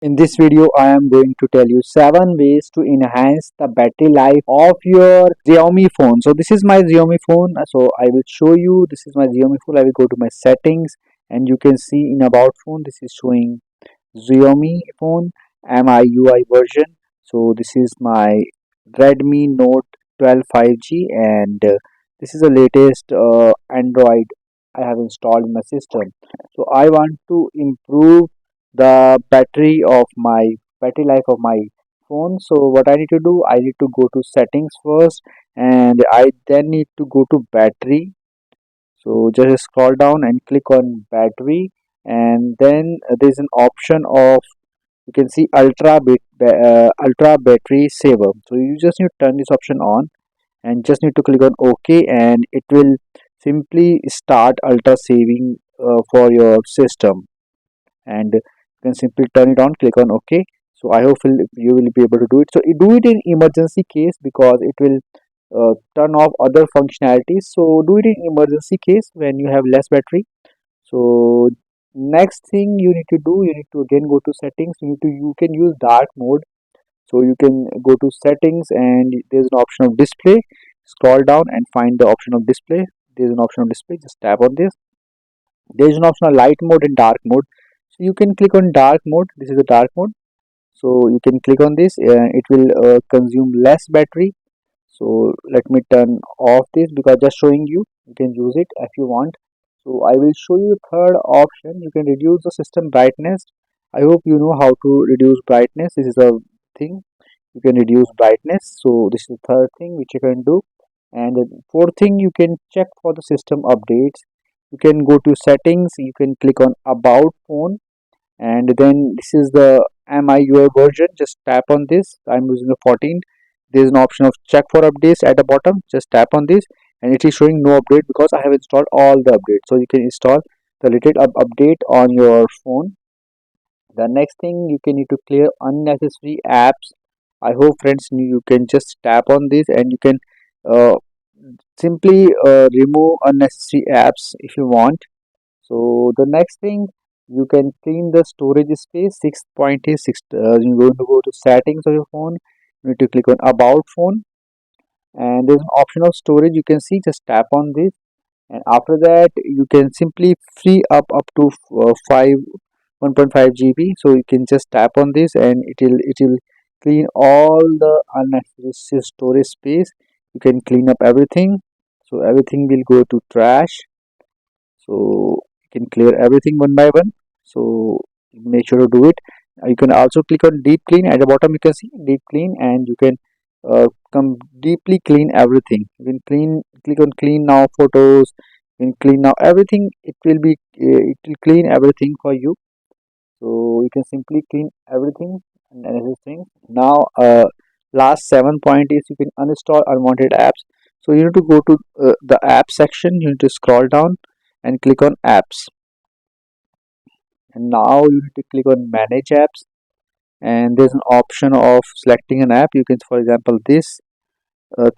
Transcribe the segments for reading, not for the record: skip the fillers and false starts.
In this video, I am going to tell you 7 ways to enhance the battery life of your Xiaomi phone. So this is my Xiaomi phone. So I will show you. This is my Xiaomi phone. I will go to my settings, and you can see in about phone. This is showing Xiaomi phone MIUI version. So this is my Redmi Note 12 5G, and this is the latest Android I have installed in my system. So I want to improve the battery life of my phone. So what I need to do, I need to go to settings first, and I then need to go to battery. So just scroll down and click on battery, and then there's an option of, you can see ultra battery saver. So you just need to turn this option on and just need to click on OK, and it will simply start ultra saving for your system, and you can simply turn it on, click on OK. So I hope you will be able to do it. So you do it in emergency case because it will turn off other functionalities. So do it in emergency case when you have less battery. So next thing you need to do, you need to again go to settings. You can use dark mode. So you can go to settings, and there's an option of display. Scroll down and find the option of display. There's an option of display, just tap on this. There's an option of light mode and dark mode. So you can click on dark mode. This is the dark mode. So you can click on this, it will consume less battery. So let me turn off this because just showing you, you can use it if you want. So I will show you the third option. You can reduce the system brightness. I hope you know how to reduce brightness. This is a thing, you can reduce brightness. So this is the third thing which you can do. And the fourth thing, you can check for the system updates. You can go to settings, you can click on about phone, and then this is the MIUI version. Just tap on this. I'm using the 14. There's an option of check for updates at the bottom. Just tap on this, and it is showing no update because I have installed all the updates. So you can install the latest update on your phone. The next thing, you can need to clear unnecessary apps. I hope friends you can just tap on this, and you can uh, simply remove unnecessary apps if you want. So the next thing, you can clean the storage space. Sixth point is you're going to go to settings of your phone. You need to click on about phone, and there's an option of storage. You can see, just tap on this, and after that you can simply free up to 1.5 GB. So you can just tap on this, and it will clean all the unnecessary storage space. You can clean up everything, so everything will go to trash. So you can clear everything one by one. So make sure to do it. You can also click on deep clean. At the bottom you can see deep clean, and you can come deeply clean everything. You can click on clean now photos. You can clean now everything. It will clean everything for you. So you can simply clean everything and everything. Now last 7 point is, you can uninstall unwanted apps. So you need to go to the app section. You need to scroll down and click on apps, and now you need to click on manage apps, and there's an option of selecting an app. You can, for example, this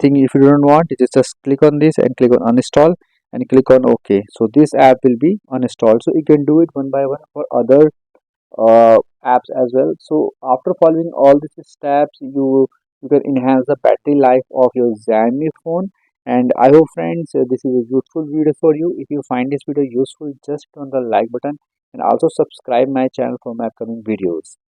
thing, if you don't want, you just click on this and click on uninstall and click on OK. So this app will be uninstalled. So you can do it one by one for other apps as well. So after following all these steps, you can enhance the battery life of your Xiaomi phone. And I hope friends, this is a useful video for you. If you find this video useful, just click on the like button and also subscribe my channel for my upcoming videos.